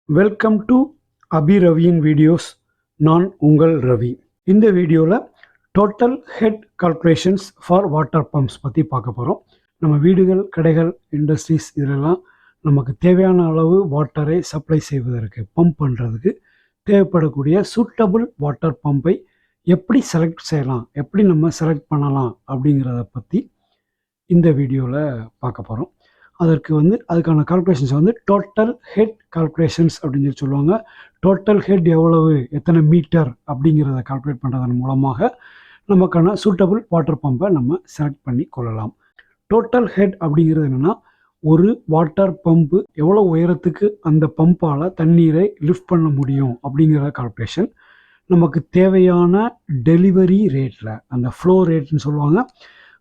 Welcome to Abi ரவியின் videos. நான் உங்கள் ரவி. இந்த வீடியோவில் total head calculations for water pumps பற்றி பார்க்க போகிறோம். நம்ம வீடுகள், கடைகள், இண்டஸ்ட்ரீஸ் இதிலெல்லாம் நமக்கு தேவையான அளவு வாட்டரை சப்ளை செய்வதற்கு, பம்ப் பண்ணுறதுக்கு தேவைப்படக்கூடிய சூட்டபிள் வாட்டர் பம்பை எப்படி செலக்ட் செய்யலாம், எப்படி நம்ம செலக்ட் பண்ணலாம் அப்படிங்கிறத பற்றி இந்த வீடியோவில் பார்க்க போகிறோம். அதுக்கான கால்குலேஷன்ஸ் டோட்டல் ஹெட் கால்குலேஷன்ஸ் அப்படின்னு சொல்லுவாங்க. டோட்டல் ஹெட் எவ்வளவு, எத்தனை மீட்டர் அப்படிங்கிறத கால்குலேட் பண்ணுறதன் மூலமாக நமக்கான சூட்டபிள் வாட்டர் பம்பை நம்ம செலக்ட் பண்ணி கொள்ளலாம். டோட்டல் ஹெட் அப்படிங்கிறது என்னென்னா, ஒரு வாட்டர் பம்பு எவ்வளோ உயரத்துக்கு அந்த பம்பால் தண்ணீரை லிஃப்ட் பண்ண முடியும் அப்படிங்கிற கால்குலேஷன். நமக்கு தேவையான டெலிவரி ரேட்டில், அந்த ஃப்ளோ ரேட்னு சொல்லுவாங்க,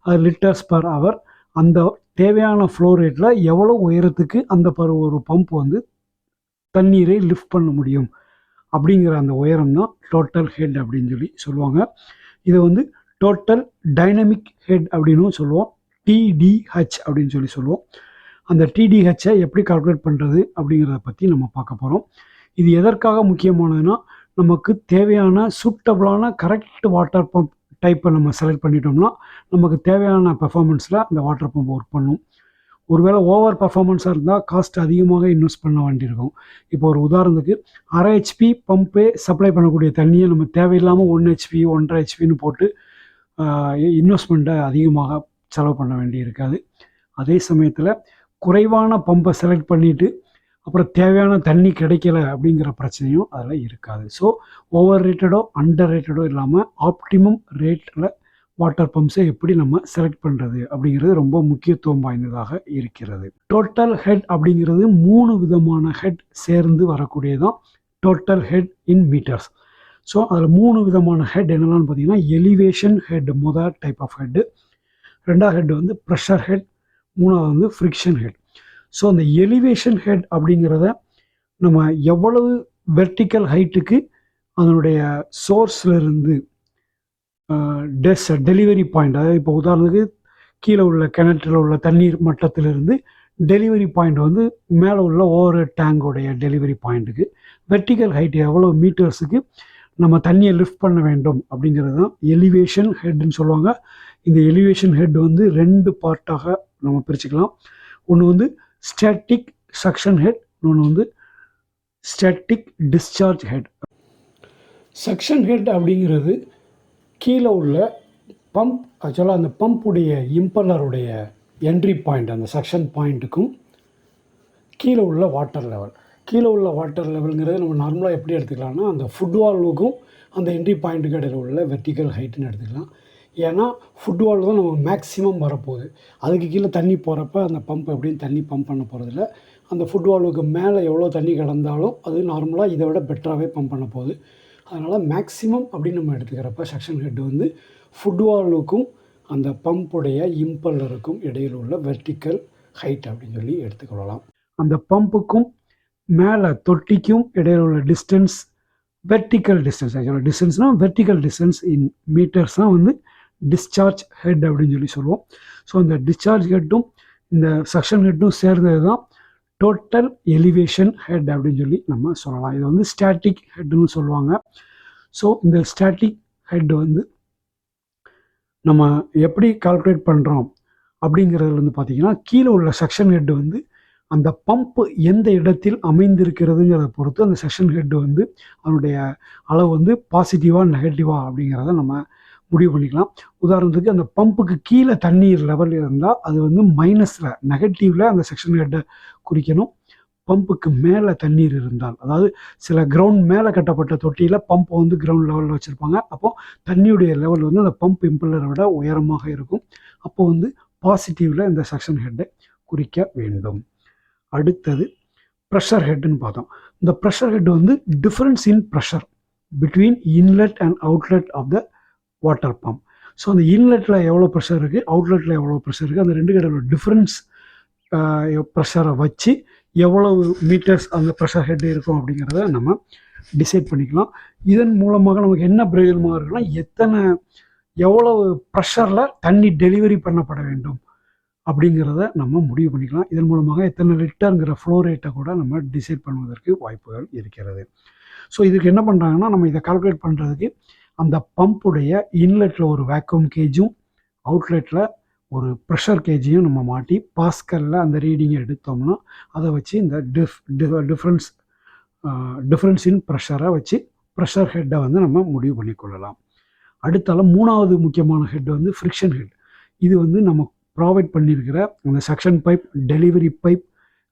அது லிட்டர்ஸ் பர் ஹவர், அந்த தேவையான ஃப்ளோ ரேட்டில் எவ்வளோ உயரத்துக்கு அந்த ஒரு பம்ப் தண்ணீரை லிஃப்ட் பண்ண முடியும் அப்படிங்கிற அந்த உயரம் தான் டோட்டல் ஹெட் அப்படின்னு சொல்லுவாங்க. இதை டோட்டல் டைனமிக் ஹெட் அப்படின்னு சொல்லுவோம், டிடிஹெச் அப்படின்னு சொல்லுவோம். அந்த டிடிஹெச்சை எப்படி கால்குலேட் பண்ணுறது அப்படிங்கிறத பற்றி நம்ம பார்க்க போகிறோம். இது எதற்காக முக்கியமானதுன்னா, நமக்கு தேவையான சூட்டபிளான கரெக்ட் வாட்டர் பம்ப் டைப்பை நம்ம செலக்ட் பண்ணிட்டோம்னா நமக்கு தேவையான பெர்ஃபார்மன்ஸில் அந்த வாட்டர் பம்ப் ஒர்க் பண்ணும். ஒருவேளை ஓவர் பர்ஃபார்மன்ஸாக இருந்தால் காஸ்ட் அதிகமாக இன்வெஸ்ட் பண்ண வேண்டியிருக்கும். இப்போ ஒரு உதாரணத்துக்கு 1/2 HP பம்பே சப்ளை பண்ணக்கூடிய தண்ணியை நம்ம தேவையில்லாமல் 1 HP 1.5 HPன்னு போட்டு இன்வெஸ்ட்மெண்ட்டை அதிகமாக செலவு பண்ண வேண்டி இருக்காது. அதே சமயத்தில் குறைவான பம்பை செலக்ட் பண்ணிவிட்டு அப்புறம் தேவையான தண்ணி கிடைக்கல அப்படிங்கிற பிரச்சனையும் அதில் இருக்காது. ஸோ ஓவர் ரேட்டடோ அண்டர் ரேட்டடோ இல்லாமல் ஆப்டிமம் ரேட்டில் வாட்டர் பம்ப்ஸை எப்படி நம்ம செலக்ட் பண்ணுறது அப்படிங்கிறது ரொம்ப முக்கியத்துவம் வாய்ந்ததாக இருக்கிறது. டோட்டல் ஹெட் அப்படிங்கிறது 3 விதமான ஹெட் சேர்ந்து வரக்கூடியதான் டோட்டல் ஹெட் இன் மீட்டர்ஸ். ஸோ அதில் 3 விதமான ஹெட் என்னென்னு பார்த்தீங்கன்னா, எலிவேஷன் ஹெட் முதல் டைப் ஆஃப் ஹெட்டு, ரெண்டாவது ஹெட் ப்ரெஷர் ஹெட், மூணாவது ஃப்ரிக்ஷன் ஹெட். ஸோ அந்த எலிவேஷன் ஹெட் அப்படிங்கிறத நம்ம எவ்வளவு வெர்டிக்கல் ஹைட்டுக்கு அதனுடைய சோர்ஸ்லேருந்து டெலிவரி பாயிண்ட், அதாவது இப்போ உதாரணத்துக்கு கீழே உள்ள கிணற்றில் உள்ள தண்ணீர் மட்டத்திலிருந்து டெலிவரி பாயிண்ட் மேலே உள்ள ஓவர் டேங்கோடைய டெலிவரி பாயிண்ட்டுக்கு வெர்டிக்கல் ஹைட் எவ்வளோ மீட்டர்ஸுக்கு நம்ம தண்ணியை லிஃப்ட் பண்ண வேண்டும் அப்படிங்கிறது தான் எலிவேஷன் ஹெட்னு சொல்லுவாங்க. இந்த எலிவேஷன் ஹெட் 2 பார்ட்டாக நம்ம பிரிச்சுக்கலாம். ஒன்று ஸ்டாட்டிக் சக்ஷன் ஹெட், இன்னொன்று static discharge head. Suction head அப்படிங்கிறது கீழே உள்ள பம்ப், ஆக்சுவலாக அந்த பம்புடைய இம்பல்லருடைய என்ட்ரி பாயிண்ட், அந்த சக்ஷன் பாயிண்ட்டுக்கும் கீழே உள்ள வாட்டர் லெவல். கீழே உள்ள வாட்டர் லெவலுங்கிறது நம்ம நார்மலாக எப்படி எடுத்துக்கலாம்னா, அந்த ஃபுட்வால்வுக்கும் அந்த என்ட்ரி பாயிண்ட்டுக்கு இடையில் உள்ள வெர்டிக்கல் ஹைட்டுன்னு எடுத்துக்கலாம். ஏன்னா ஃபுட்வால் தான் நம்ம மேக்ஸிமம் வரப்போகுது. அதுக்கு கீழே தண்ணி போகிறப்ப அந்த பம்ப் எப்படின்னு தண்ணி பம்ப் பண்ண போகிறதில்ல. அந்த ஃபுட்வால்வுக்கு மேலே எவ்வளோ தண்ணி கிடந்தாலும் அது நார்மலாக இதை விட பெட்டராகவே பம்ப் பண்ண போகுது. அதனால் மேக்ஸிமம் அப்படின்னு நம்ம எடுத்துக்கிறப்ப செக்ஷன் ஹெட் ஃபுட்வால்வுக்கும் அந்த பம்புடைய இம்பல்லருக்கும் இடையில் உள்ள வெர்டிக்கல் ஹைட் அப்படின்னு எடுத்துக்கொள்ளலாம். அந்த பம்புக்கும் மேலே தொட்டிக்கும் இடையில் உள்ள டிஸ்டன்ஸ் வெர்டிக்கல் டிஸ்டன்ஸ். ஆக்சுவலாக டிஸ்டன்ஸ்னால் வெர்டிக்கல் டிஸ்டன்ஸ் இன் மீட்டர்ஸ் தான் டிஸ்சார்ஜ் ஹெட் அப்படின்னு சொல்லுவோம். ஸோ அந்த டிஸ்சார்ஜ் ஹெட்டும் இந்த சக்ஷன் ஹெட்டும் சேர்ந்தது தான் டோட்டல் எலிவேஷன் ஹெட் அப்படின்னு நம்ம சொல்லலாம். இது ஸ்டாட்டிக் ஹெட்னு சொல்லுவாங்க. ஸோ இந்த ஸ்டாட்டிக் ஹெட் நம்ம எப்படி கால்குலேட் பண்ணுறோம் அப்படிங்கிறதுல பார்த்தீங்கன்னா, கீழே உள்ள செக்ஷன் ஹெட் அந்த பம்ப் எந்த இடத்தில் அமைந்திருக்கிறதுங்கிறத பொறுத்து அந்த செக்ஷன் ஹெட் அதனுடைய அளவு பாசிட்டிவாக நெகட்டிவாக அப்படிங்கிறத நம்ம முடிவு பண்ணிக்கலாம். உதாரணத்துக்கு அந்த பம்புக்கு கீழே தண்ணீர் லெவல் இருந்தால் அது மைனஸில், நெகட்டிவில் அந்த செக்ஷன் ஹெட்டை குறிக்கணும். பம்புக்கு மேலே தண்ணீர் இருந்தால், அதாவது சில கிரவுண்ட் மேலே கட்டப்பட்ட தொட்டியில் பம்ப் கிரவுண்ட் லெவலில் வச்சுருப்பாங்க. அப்போது தண்ணியுடைய லெவல் அந்த பம்ப் இம்பல்லரை விட உயரமாக இருக்கும். அப்போ பாசிட்டிவில் இந்த செக்ஷன் ஹெட்டை குறிக்க வேண்டும். அடுத்தது ப்ரெஷர் ஹெட்னு பார்த்தோம். இந்த pressure head difference in pressure between inlet and outlet of the water pump. So அந்த இன்லெட்டில் எவ்வளோ ப்ரெஷர் இருக்குது, அவுட்லெட்டில் எவ்வளோ ப்ரெஷர் இருக்குது, அந்த 2 கிடையாது டிஃப்ரென்ஸ் ப்ரெஷரை வச்சு எவ்வளவு மீட்டர்ஸ் அந்த ப்ரெஷர் ஹெட் இருக்கும் அப்படிங்கிறத நம்ம டிசைட் பண்ணிக்கலாம். இதன் மூலமாக நமக்கு என்ன பிரயோஜனமாக இருக்குன்னா, எவ்வளவு ப்ரெஷரில் தண்ணி டெலிவரி பண்ணப்பட வேண்டும் அப்படிங்கிறத நம்ம முடிவு பண்ணிக்கலாம். இதன் மூலமாக எத்தனை லிட்டருங்கிற ஃப்ளோ ரேட்டை கூட நம்ம டிசைட் பண்ணுவதற்கு வாய்ப்புகள் இருக்கிறது. ஸோ இதுக்கு என்ன பண்ணுறாங்கன்னா, நம்ம இதை கால்குலேட் பண்ணுறதுக்கு அந்த பம்புடைய இன்லெட்டில் ஒரு வேக்யூம் கேஜும் அவுட்லெட்டில் ஒரு ப்ரெஷர் கேஜையும் நம்ம மாட்டி பாஸ்கலில் அந்த ரீடிங்கை எடுத்தோம்னா அதை வச்சு இந்த டிஃப்ரென்ஸ் இன் ப்ரெஷரை வச்சு ப்ரெஷர் ஹெட்டை வந்து நம்ம முடிவு பண்ணிக்கொள்ளலாம். அடுத்தால 3வது முக்கியமான ஹெட் வந்து ஃப்ரிக்ஷன் ஹெட். இது வந்து நம்ம ப்ராவைட் பண்ணியிருக்கிற அந்த சக்ஷன் பைப், டெலிவரி பைப்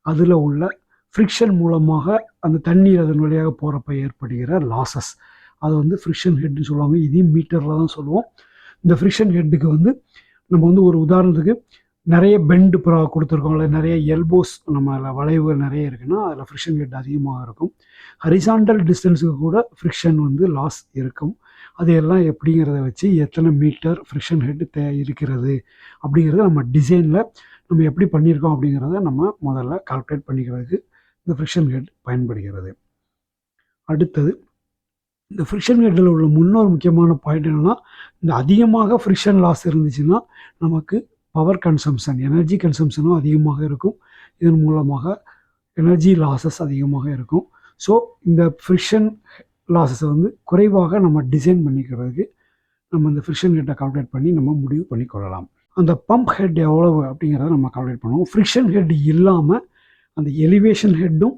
அதில் உள்ள ஃப்ரிக்ஷன் மூலமாக அந்த தண்ணீர் அதன் வழியாக போகிறப்ப ஏற்படுகிற லாசஸ், அது வந்து ஃப்ரிக்ஷன் ஹெட்னு சொல்லுவாங்க. இதையும் மீட்டரில் தான் சொல்லுவோம். இந்த ஃப்ரிக்ஷன் ஹெட்டுக்கு வந்து நம்ம வந்து ஒரு உதாரணத்துக்கு நிறைய பெண்டு கொடுத்துருக்கோம், இல்லை நிறைய எல்போஸ், நம்ம அதில் வளைவுகள் நிறைய இருக்குன்னா அதில் ஃப்ரிக்ஷன் ஹெட் அதிகமாக இருக்கும். ஹரிசாண்டல் டிஸ்டன்ஸுக்கு கூட ஃப்ரிக்ஷன் வந்து லாஸ் இருக்கும். அது எல்லாம் எப்படிங்கிறத வச்சு எத்தனை மீட்டர் ஃப்ரிக்ஷன் ஹெட் இருக்கிறது அப்படிங்கிறத நம்ம டிசைனில் நம்ம எப்படி பண்ணியிருக்கோம் அப்படிங்கிறத நம்ம முதல்ல கால்குலேட் பண்ணிக்கிறதுக்கு இந்த ஃப்ரிக்ஷன் ஹெட் பயன்படுகிறது. அடுத்தது இந்த ஃப்ரிக்ஷன் ஹெட்டில் உள்ள முன்னொரு முக்கியமான பாயிண்ட் என்னென்னா, இந்த அதிகமாக ஃப்ரிக்ஷன் லாஸ் இருந்துச்சுன்னா நமக்கு பவர் கன்சம்ஷன், எனர்ஜி கன்சம்ஷனும் அதிகமாக இருக்கும். இதன் மூலமாக எனர்ஜி லாஸஸ் அதிகமாக இருக்கும். ஸோ இந்த ஃப்ரிக்ஷன் லாஸஸை வந்து குறைவாக நம்ம டிசைன் பண்ணிக்கிறதுக்கு நம்ம இந்த ஃப்ரிக்ஷன் ஹெட்டை கால்குலேட் பண்ணி நம்ம முடிவு பண்ணி கொள்ளலாம். அந்த பம்ப் ஹெட் எவ்வளவு அப்படிங்கிறத நம்ம கால்குலேட் பண்ணுவோம். ஃப்ரிக்ஷன் ஹெட் இல்லாமல் அந்த எலிவேஷன் ஹெட்டும்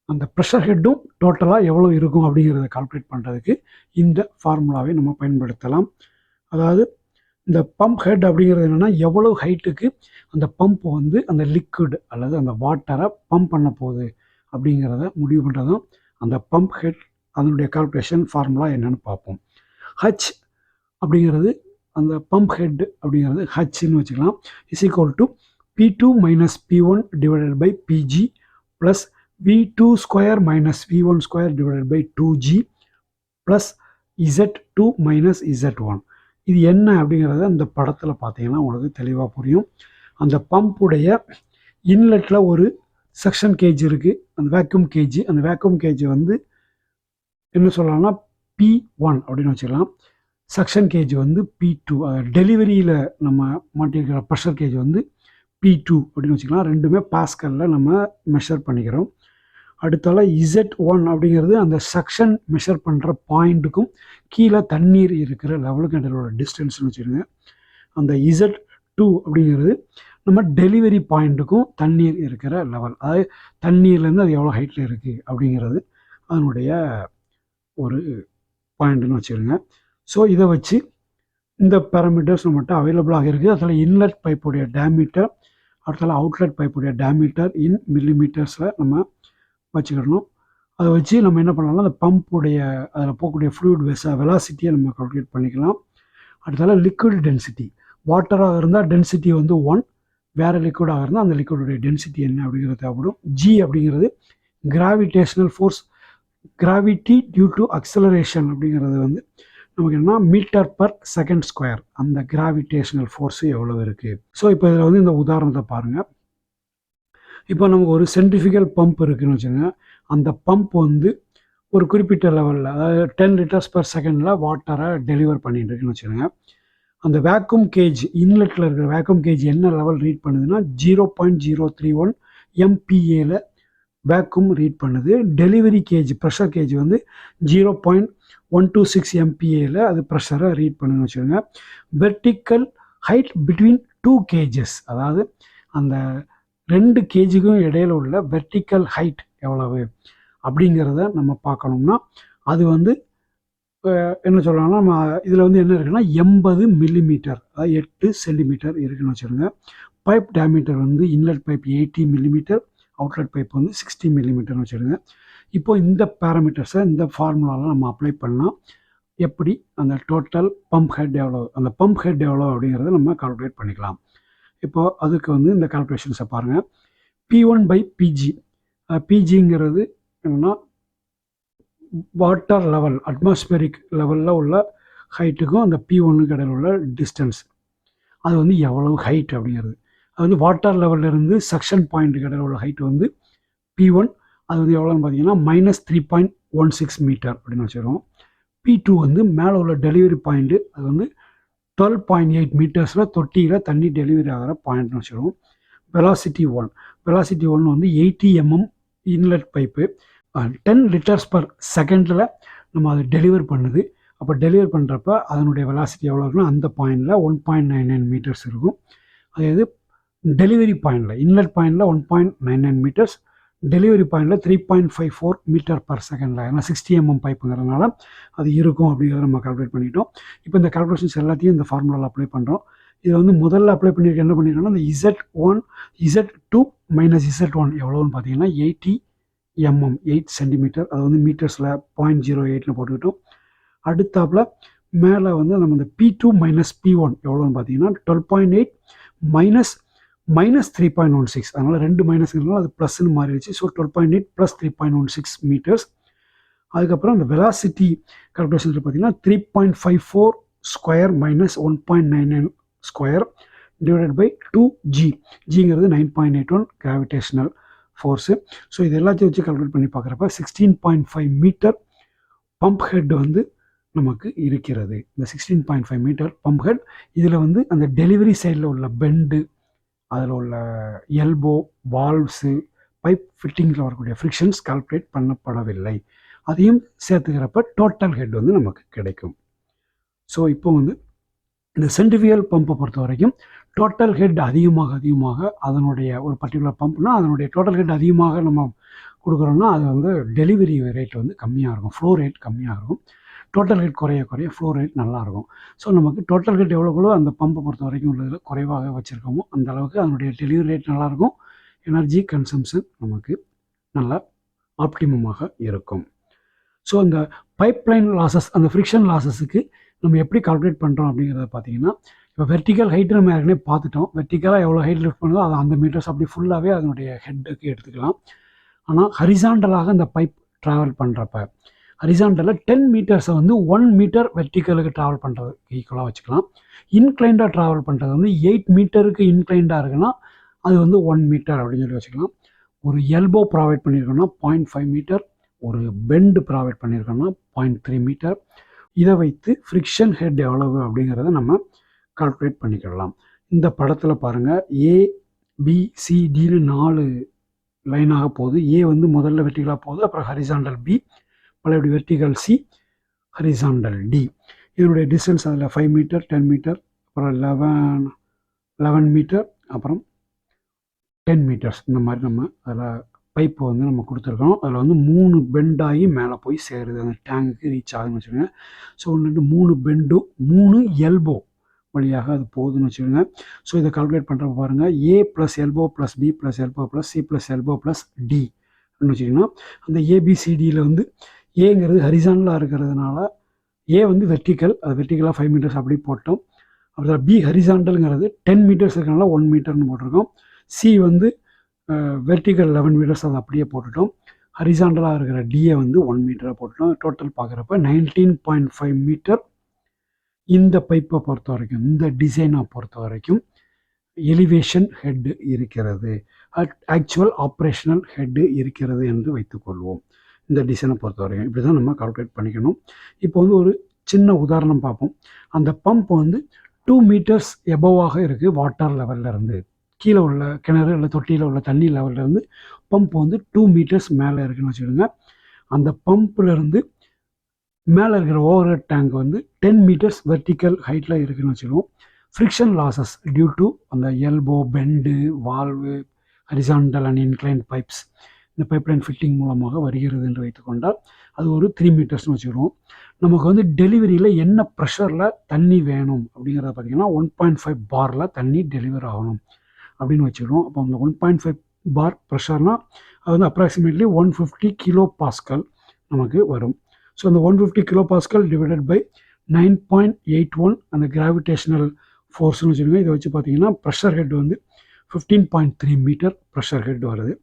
அந்த ப்ரெஷர் ஹெட்டும் டோட்டலாக எவ்வளோ இருக்கும் அப்படிங்கிறத கால்குலேட் பண்ணுறதுக்கு இந்த ஃபார்முலாவை நம்ம பயன்படுத்தலாம். அதாவது இந்த பம்ப் ஹெட் அப்படிங்கிறது என்னென்னா, எவ்வளோ ஹைட்டுக்கு அந்த பம்ப் வந்து அந்த லிக்விட் அல்லது அந்த வாட்டரை பம்ப் பண்ண போகுது அப்படிங்கிறத முடிவு பண்ணுறது தான் அந்த பம்ப் ஹெட். அதனுடைய கால்குலேஷன் ஃபார்முலா என்னென்னு பார்ப்போம். ஹச் அப்படிங்கிறது அந்த பம்ப் ஹெட் அப்படிங்கிறது ஹச்ன்னு வச்சுக்கலாம். Is equal to P2 minus P1 divided by PG plus V2 square minus V1 square divided by 2G plus Z2 minus Z1. இது என்ன அப்படிங்கிறத இந்த படத்தில் பார்த்தீங்கன்னா உங்களுக்கு தெளிவாக புரியும். அந்த பம்புடைய இன்லெட்டில் ஒரு செக்ஷன் கேஜ் இருக்குது, அந்த வேக்யூம் கேஜ். அந்த வேக்யூம் கேஜ் வந்து என்ன சொல்லலாம்னா P1 அப்படின்னு வச்சுக்கலாம். செக்ஷன் கேஜ் வந்து P2. டெலிவரியில் நம்ம மாட்டியிருக்கிற ப்ரெஷர் கேஜ் வந்து P2 அப்படின்னு வச்சுக்கலாம். ரெண்டுமே பாஸ்கலில் நம்ம மெஷர் பண்ணிக்கிறோம். அடுத்தால Z1 அப்படிங்கிறது அந்த செக்ஷன் மெஷர் பண்ணுற பாயிண்ட்டுக்கும் கீழே தண்ணீர் இருக்கிற லெவலுக்கு இடையிலோட டிஸ்டன்ஸ்னு வச்சுருங்க. அந்த Z2 அப்படிங்கிறது நம்ம டெலிவரி பாயிண்ட்டுக்கும் தண்ணீர் இருக்கிற லெவல், அதாவது தண்ணீர்லேருந்து அது எவ்வளோ ஹைட்டில் இருக்குது அப்படிங்கிறது அதனுடைய ஒரு பாயிண்ட்டுன்னு வச்சுருங்க. ஸோ இதை வச்சு இந்த பேராமீட்டர்ஸ் நம்மகிட்ட அவைலபிளாக இருக்குது. அதில் இன்லெட் பைப்புடைய டேமீட்டர், அடுத்தால அவுட்லெட் பைப்புடைய டேமீட்டர் இன் மில்லிமீட்டர்ஸில் நம்ம வச்சுக்கிடணும். அதை வச்சு நம்ம என்ன பண்ணலாம்னா அந்த பம்புடைய அதில் போகக்கூடிய ஃப்ளூயிட் வெலாசிட்டியை நம்ம கால்குலேட் பண்ணிக்கலாம். அடுத்தால லிக்விட் டென்சிட்டி, வாட்டராக இருந்தால் டென்சிட்டி வந்து 1, வேறு லிக்விடாக இருந்தால் அந்த லிக்விடுடைய டென்சிட்டி என்ன அப்படிங்கிறது தேவைப்படும். ஜி அப்படிங்கிறது gravitational force, gravity due to acceleration அப்படிங்கிறது வந்து நமக்கு என்ன மீட்டர் பர் செகண்ட் ஸ்கொயர், அந்த கிராவிடேஷனல் ஃபோர்ஸு எவ்வளோ இருக்குது. ஸோ இப்போ இதில் வந்து இந்த உதாரணத்தை பாருங்கள். இப்போ நமக்கு ஒரு சென்ட்ரிஃபிகல் பம்ப் இருக்குதுன்னு வச்சுக்கோங்க. அந்த பம்ப் வந்து ஒரு குறிப்பிட்ட லெவலில், அதாவது 10 லிட்டர்ஸ் பர் செகண்டில் வாட்டரை டெலிவர் பண்ணிட்டு இருக்குன்னு வச்சுக்கோங்க. அந்த வேக்யூம் கேஜ், இன்லெட்டில் இருக்கிற வேக்யூம் கேஜ் என்ன லெவல் ரீட் பண்ணுதுன்னா 0.031 MPAல வேக்யூம் ரீட் பண்ணுது. டெலிவரி கேஜ், ப்ரெஷர் கேஜ் வந்து 0.126 MPAல அது ப்ரெஷரை ரீட் பண்ணுதுன்னு வச்சுக்கோங்க. வெர்டிக்கல் ஹைட் பிட்வீன் 2 கேஜஸ், அதாவது அந்த 2 கேஜுக்கும் இடையில உள்ள வெர்டிக்கல் ஹைட் எவ்வளவு அப்படிங்கிறத நம்ம பார்க்கணும்னா அது வந்து என்ன சொல்லலாம்னா, நம்ம இதில் வந்து என்ன இருக்குன்னா 80 மில்லிமீட்டர், அதாவது 8 சென்டிமீட்டர் இருக்குன்னு வச்சுருங்க. பைப் டேமீட்டர் வந்து inlet pipe 80 millimetre, outlet pipe வந்து 60 மில்லிமீட்டர்னு வச்சுருங்க. இப்போ இந்த பேராமீட்டர்ஸை இந்த ஃபார்முலாவில் நம்ம அப்ளை பண்ணலாம். எப்படி அந்த டோட்டல் பம்ப் ஹெட் எவ்வளோ, அந்த பம்ப் ஹெட் எவ்வளோ அப்படிங்கிறத நம்ம கால்குலேட் பண்ணிக்கலாம். இப்போது அதுக்கு வந்து இந்த கால்குலேஷன்ஸை பாருங்கள். P1/PG, பிஜிங்கிறது என்னென்னா வாட்டர் லெவல், அட்மாஸ்பரிக் லெவலில் உள்ள ஹைட்டுக்கும் அந்த P1க்கு இடையில் உள்ள டிஸ்டன்ஸ், அது வந்து எவ்வளவு ஹைட் அப்படிங்கிறது. அது வந்து வாட்டர் லெவல்லேருந்து செக்ஷன் பாயிண்ட்டுக்கு இடையில் உள்ள ஹைட் வந்து P1, அது வந்து எவ்வளோன்னு பார்த்தீங்கன்னா -3.16 மீட்டர் அப்படின்னு வச்சுருவோம். P2 வந்து மேலே உள்ள டெலிவரி பாயிண்ட்டு, அது வந்து 12.8 மீட்டர்ஸில் தொட்டியில் தண்ணி டெலிவரி ஆகிற பாயிண்ட்னு வச்சுருவோம். வெலாசிட்டி 1 வந்து 80 mm inlet pipe 10 litres per செகண்டில் நம்ம அதை டெலிவர் பண்ணுது. அப்போ டெலிவர் பண்ணுறப்ப அதனுடைய வெலாசிட்டி எவ்வளோ இருக்குன்னா அந்த பாயிண்டில் 1.99 மீட்டர்ஸ் இருக்கும். அதாவது டெலிவரி பாயிண்டில் இன்லெட் பாயிண்டில் 1.99 மீட்டர்ஸ், டெலிவரி பாயிண்டில் 3.54 மீட்டர் பர் செகண்டில். ஏன்னா 60 mm பைப்புங்கிறதுனால அது இருக்கும் அப்படிங்கிறத நம்ம கால்குலேட் பண்ணிட்டோம். இப்போ இந்த கால்குலேஷன்ஸ் எல்லாத்தையும் இந்த ஃபார்முலாவில் அப்ளை பண்ணுறோம். இது வந்து முதல்ல அப்ளை பண்ணியிருக்க என்ன பண்ணியிருக்கோம்னா இந்த Z2 மைனஸ் Z1 எவ்வளோன்னு பார்த்தீங்கன்னா 80 mm 8 சென்டிமீட்டர், அது வந்து மீட்டர்ஸில் 0.08 போட்டுக்கிட்டோம். அடுத்தாப்பில் மேலே வந்து நம்ம இந்த P2 மைனஸ் P1 எவ்வளோன்னு பார்த்தீங்கன்னா 12.8 மைனஸ் 3.16, அதனால் 2 மைனஸ்ங்கிறதுனால அது ப்ளஸ்ன்னு மாறிடுச்சு. So 12.8 plus 3.16 metres. அதுக்கப்புறம் அந்த வெலாசிட்டி கால்குலேஷனில் பார்த்தீங்கன்னா 3.54 square minus 1.99 square divided by 2G. ஜிங்கிறது 9.81 கிராவிடேஷனல் ஃபோர்ஸு. ஸோ இது எல்லாத்தையும் வச்சு கால்குலேட் பண்ணி பார்க்குறப்ப 16.5 மீட்டர் பம்ப் ஹெட் வந்து நமக்கு இருக்கிறது. இந்த 16.5 மீட்டர் பம்ப் ஹெட் இதில் வந்து அந்த டெலிவரி சைடில் உள்ள பெண்டு, அதில் உள்ள எல்போ, வால்வ்ஸு, பைப் ஃபிட்டிங்கில் வரக்கூடிய ஃப்ரிக்ஷன்ஸ் கால்குலேட் பண்ணப்படவில்லை. அதையும் சேர்த்துக்கிறப்ப டோட்டல் ஹெட் வந்து நமக்கு கிடைக்கும். ஸோ இப்போ வந்து இந்த சென்ட்ரிஃபியூகல் பம்பை பொறுத்த வரைக்கும் டோட்டல் ஹெட் அதிகமாக அதனுடைய ஒரு பர்டிகுலர் பம்ப்னா அதனுடைய டோட்டல் ஹெட் அதிகமாக நம்ம கொடுக்குறோம்னா அது வந்து டெலிவரி ரேட் வந்து கம்மியாக இருக்கும், ஃப்ளோ ரேட் கம்மியாக இருக்கும். டோட்டல் ஹெட் குறைய ஃப்ளோ ரேட் நல்லாயிருக்கும். ஸோ நமக்கு டோட்டல் ஹெட் எவ்வளோக்குள்ளோ அந்த பம்பை பொறுத்த வரைக்கும் உள்ளதில் குறைவாக வச்சுருக்கோமோ அந்த அளவுக்கு அதனுடைய டெலிவரி ரேட் நல்லாயிருக்கும், எனர்ஜி கன்சம்ஷன் நமக்கு நல்லா ஆப்டிமமாக இருக்கும். ஸோ அந்த பைப்லைன் லாஸஸ், அந்த ஃப்ரிக்ஷன் லாஸஸுக்கு நம்ம எப்படி கால்குலேட் பண்ணுறோம் அப்படிங்கிறத பார்த்தீங்கன்னா, இப்போ வெர்டிக்கல் ஹைட்டு நம்ம ஏற்கனவே பார்த்துட்டோம். வெர்டிக்கலாக எவ்வளோ ஹைட் லிஃப்ட் பண்ணுதோ அது அந்த மீட்டர்ஸ் அப்படி ஃபுல்லாகவே அதனுடைய ஹெட்டுக்கு எடுத்துக்கலாம். ஆனால் ஹரிசாண்டலாக இந்த பைப் ட்ராவல் பண்ணுறப்ப ஹரிசாண்டலில் 10 மீட்டர்ஸை வந்து 1 மீட்டர் வெர்டிக்கலுக்கு ட்ராவல் பண்ணுறது ஈக்குவலாக வச்சுக்கலாம். இன்க்ளைண்டாக ட்ராவல் பண்ணுறது வந்து 8 மீட்டருக்கு இன்க்ளைண்டாக இருக்குன்னா அது வந்து 1 மீட்டர் அப்படின்னு சொல்லி வச்சுக்கலாம். ஒரு எல்போ ப்ராவைட் பண்ணியிருக்கோம்னா 0.5 மீட்டர், ஒரு பெண்டு ப்ராவைட் பண்ணியிருக்கோம்னா 0.3 மீட்டர். இதை வைத்து ஃப்ரிக்ஷன் ஹெட் எவ்வளவு அப்படிங்கிறத நம்ம கால்குலேட் பண்ணிக்கலாம். இந்த படத்தில் பாருங்கள், ABCDன்னு 4 லைனாக போகுது. ஏ வந்து முதல்ல வெர்டிகலாக போகுது, அப்புறம் ஹரிசாண்டல் பி, பழையபடி வெர்டிகல் சி, ஹரிசாண்டல் டி. இதனுடைய டிஸ்டன்ஸ் அதில் 5 மீட்டர், 10 மீட்டர், அப்புறம் 11 மீட்டர், அப்புறம் 10 மீட்டர்ஸ். இந்த மாதிரி நம்ம அதில் பைப்பு வந்து நம்ம கொடுத்துருக்கோம். அதில் வந்து 3 பெண்டாகி மேலே போய் சேருது, அந்த டேங்குக்கு ரீச் ஆகுதுன்னு வச்சுக்கோங்க. ஸோ 3 பெண்டும் 3 எல்போ வழியாக அது போகுதுன்னு வச்சுக்கோங்க. ஸோ இதை கால்குலேட் பண்ணுறப்ப பாருங்கள், A plus elbow plus B plus elbow plus C plus elbow plus D அப்படின்னு வச்சுக்கிங்கன்னா, அந்த ஏபிசிடியில் வந்து ஏங்கிறது ஹரிசாண்டலாக இருக்கிறதுனால ஏ வந்து வெர்டிக்கல், அது வெர்டிக்கலாக 5 மீட்டர்ஸ் அப்படி போட்டோம். அப்புறம் பி ஹரிசாண்டலுங்கிறது 10 மீட்டர்ஸ் இருக்கிறனால 1 மீட்டர்னு போட்டிருக்கோம். சி வந்து வெர்டிக்கல் 11 மீட்டர்ஸ் அதை அப்படியே போட்டுட்டோம். ஹரிசாண்டலாக இருக்கிற டியை வந்து 1 மீட்டராக போட்டுட்டோம். டோட்டல் பார்க்குறப்ப 19.5 மீட்டர் இந்த பைப்பை பொறுத்த வரைக்கும், இந்த டிசைனை பொறுத்த வரைக்கும் எலிவேஷன் ஹெட்டு இருக்கிறது, ஆக்சுவல் ஆப்ரேஷனல் ஹெட்டு இருக்கிறது என்று வைத்துக்கொள்வோம். இந்த டிசைனை பொறுத்த வரைக்கும் இப்படி தான் நம்ம கால்குலேட் பண்ணிக்கணும். இப்போ வந்து ஒரு சின்ன உதாரணம் பார்ப்போம். அந்த பம்ப் வந்து 2 மீட்டர்ஸ் எபோவாக இருக்குது வாட்டர் லெவலில் இருந்து. கீழே உள்ள கிணறு இல்லை தொட்டியில் உள்ள தண்ணி லெவலில் இருந்து பம்ப் வந்து 2 மீட்டர்ஸ் மேலே இருக்குதுன்னு வச்சுக்கோங்க. அந்த பம்பிலேருந்து மேலே இருக்கிற ஓவர் ஹெட் டேங்க் வந்து 10 மீட்டர்ஸ் வெர்டிக்கல் ஹைட்டில் இருக்குதுன்னு வச்சுக்கோம். ஃப்ரிக்ஷன் லாஸஸ் டியூ டு அந்த elbow, bend, valve, horizontal and inclined pipes இந்த பைப்லைன் ஃபிட்டிங் மூலமாக வருகிறது என்று வைத்துக்கொண்டால் அது ஒரு 3 மீட்டர்ஸ்னு வச்சுக்கிறோம். நமக்கு வந்து டெலிவரியில் என்ன ப்ரெஷரில் தண்ணி வேணும் அப்படிங்கிறத பார்த்திங்கன்னா 1.5 பாரில் தண்ணி டெலிவர் ஆகணும் அப்படின்னு வச்சுக்கிறோம். அப்போ அந்த 1.5 பார் ப்ரெஷர்னால் அது வந்து அப்ராக்சிமேட்லி 150 கிலோ பாஸ்கல் நமக்கு வரும். ஸோ அந்த 150 கிலோ பாஸ்கல் டிவைடட் பை 9.81 அந்த கிராவிடேஷனல் ஃபோர்ஸ்னு வச்சுக்கோங்க. இதை வச்சு பார்த்தீங்கன்னா ப்ரெஷர் ஹெட் வந்து 15.3 மீட்டர் ப்ரெஷர் ஹெட் வருது.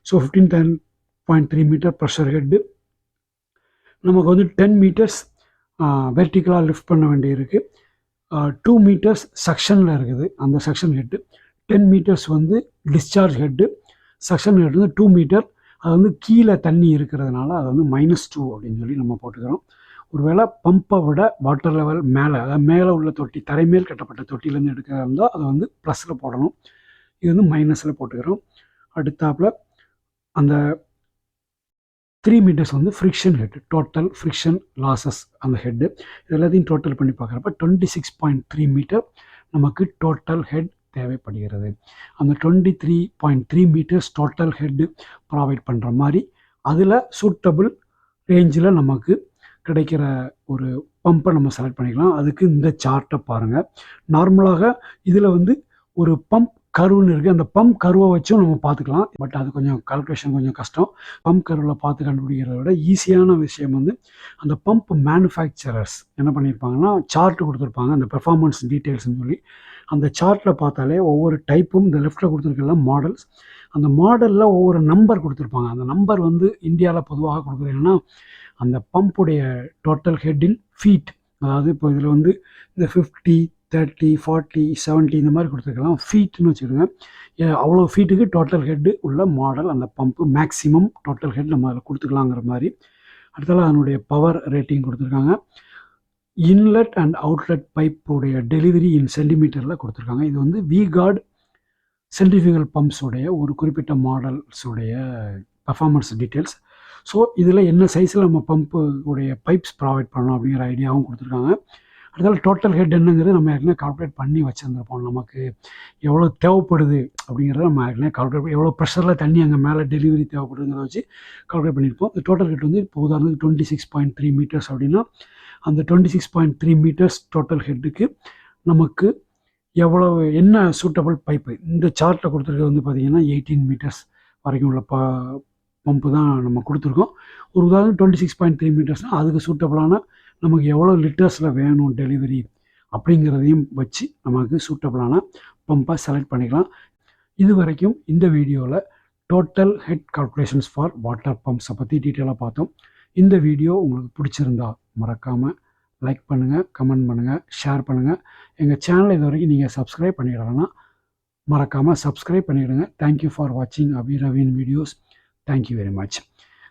ஸோ 15.3 மீட்டர் ப்ரெஷர் ஹெட்டு நமக்கு வந்து 10 மீட்டர்ஸ் வெர்டிக்கலாக லிஃப்ட் பண்ண வேண்டியிருக்கு. 2 மீட்டர்ஸ் செக்ஷனில் இருக்குது அந்த செக்ஷன் ஹெட்டு. 10 மீட்டர்ஸ் வந்து டிஸ்சார்ஜ் ஹெட்டு. செக்ஷன் ஹெட் வந்து 2 மீட்டர், அது வந்து கீழே தண்ணி இருக்கிறதுனால அது வந்து -2 அப்படின்னு சொல்லி நம்ம போட்டுக்கிறோம். ஒருவேளை பம்பை விட வாட்டர் லெவல் மேலே, அதாவது மேலே உள்ள தொட்டி, தரைமேல் கட்டப்பட்ட தொட்டிலேருந்து எடுக்கிறதா இருந்தால் அதை வந்து ப்ளஸில் போடணும். இது வந்து மைனஸில் போட்டுக்கிறோம். அடுத்தாப்பில் அந்த 3 மீட்டர்ஸ் வந்து friction head, total friction losses அந்த ஹெட்டு. இது எல்லாத்தையும் டோட்டல் பண்ணி பார்க்குறப்ப 26.3 மீட்டர் நமக்கு டோட்டல் ஹெட் தேவைப்படுகிறது. அந்த 23.3 மீட்டர்ஸ் டோட்டல் ஹெட்டு ப்ரொவைட் பண்ணுற மாதிரி அதில் சூட்டபிள் ரேஞ்சில் நமக்கு கிடைக்கிற ஒரு பம்பை நம்ம செலக்ட் பண்ணிக்கலாம். அதுக்கு இந்த சார்ட்டை பாருங்கள். நார்மலாக இதில் வந்து ஒரு பம்ப் கருவுன்னு இருக்குது. அந்த பம்ப் கருவை வச்சும் நம்ம பார்த்துக்கலாம். பட் அது கொஞ்சம் கால்குலேஷன் கொஞ்சம் கஷ்டம். பம்ப் கருவில் பார்த்து கண்டுபிடிக்கிறத விட ஈஸியான விஷயம் வந்து அந்த பம்ப் மேனுஃபேக்சரர்ஸ் என்ன பண்ணியிருப்பாங்கன்னா சார்ட் கொடுத்துருப்பாங்க, அந்த பெர்ஃபார்மன்ஸ் டீட்டெயில்ஸ்னு சொல்லி. அந்த சார்ட்டில் பார்த்தாலே ஒவ்வொரு டைப்பும் இந்த லெஃப்ட்டில் கொடுத்துருக்கலாம் மாடல்ஸ். அந்த மாடலில் ஒவ்வொரு நம்பர் கொடுத்துருப்பாங்க. அந்த நம்பர் வந்து இந்தியாவில் பொதுவாக கொடுக்குறதுன்னா அந்த பம்புடைய டோட்டல் ஹெட்டின் ஃபீட், அதாவது இப்போ இதில் வந்து இந்த 50, 30, 40, 70 இந்த மாதிரி கொடுத்துருக்கலாம். ஃபீட்னு வச்சுக்கோங்க. அவ்வளோ ஃபீட்டுக்கு டோட்டல் ஹெட்டு உள்ள மாடல் அந்த பம்பு. மேக்ஸிமம் டோட்டல் ஹெட் நம்ம அதில் கொடுத்துக்கலாங்கிற மாதிரி. அடுத்தால அதனுடைய பவர் ரேட்டிங் கொடுத்துருக்காங்க. இன்லெட் அண்ட் அவுட்லெட் பைப்புடைய டெலிவரி இன் சென்டிமீட்டரில் கொடுத்துருக்காங்க. இது வந்து விகார்ட் சென்ட்ரிஃபியூகல் பம்ப்ஸுடைய ஒரு குறிப்பிட்ட மாடல்ஸுடைய பர்ஃபார்மன்ஸ் டீட்டெயில்ஸ். ஸோ இதில் என்ன சைஸில் நம்ம பம்பு உடைய பைப்ஸ் ப்ரொவைட் பண்ணணும் அப்படிங்கிற ஐடியாவும் கொடுத்துருக்காங்க. அடுத்தால டோட்டல் ஹெட் என்னங்கிறது நம்ம ஏற்கனவே கால்குலேட் பண்ணி வச்சுருந்துருப்போம். நமக்கு எவ்வளோ தேவைப்படுது அப்படிங்கிறத நம்ம ஏற்கனவே கால்குலேட் பண்ணி, எவ்வளோ ப்ரெஷரில் தண்ணி அங்கே மேலே டெலிவரி தேவைப்படுதுங்கிறத வச்சு கால்குலேட் பண்ணியிருப்போம். இந்த டோட்டல் ஹெட் வந்து இப்போ உதாரணத்துக்கு 26.3 மீட்டர்ஸ் அப்படின்னா அந்த 26.3 மீட்டர்ஸ் டோட்டல் ஹெட்டுக்கு நமக்கு எவ்வளவு என்ன சூட்டபிள் பைப்பு. இந்த சார்ட்டில் கொடுத்துருக்கிறது வந்து பார்த்திங்கன்னா 18 மீட்டர்ஸ் வரைக்கும் உள்ள பம்பு தான் நம்ம கொடுத்துருக்கோம். ஒரு உதாரணம் 26.3 மீட்டர்ஸ்னால் அதுக்கு சூட்டபிளான நமக்கு எவ்வளோ லிட்டர்ஸில் வேணும் டெலிவரி அப்படிங்கிறதையும் வச்சு நமக்கு சூட்டபிளான பம்பை செலக்ட் பண்ணிக்கலாம். இது வரைக்கும் இந்த வீடியோவில் total head calculations for water பம்ப்ஸை பற்றி டீட்டெயிலாக பார்த்தோம். இந்த வீடியோ உங்களுக்கு பிடிச்சிருந்தா மறக்காமல் லைக் பண்ணுங்கள், கமெண்ட் பண்ணுங்கள், ஷேர் பண்ணுங்கள். எங்கள் சேனலை இது வரைக்கும் நீங்கள் சப்ஸ்கிரைப் பண்ணிடலன்னா மறக்காமல் சப்ஸ்கிரைப் பண்ணிவிடுங்க. தேங்க்யூ ஃபார் வாட்சிங் அபி ரவின் வீடியோஸ். Thank you very much.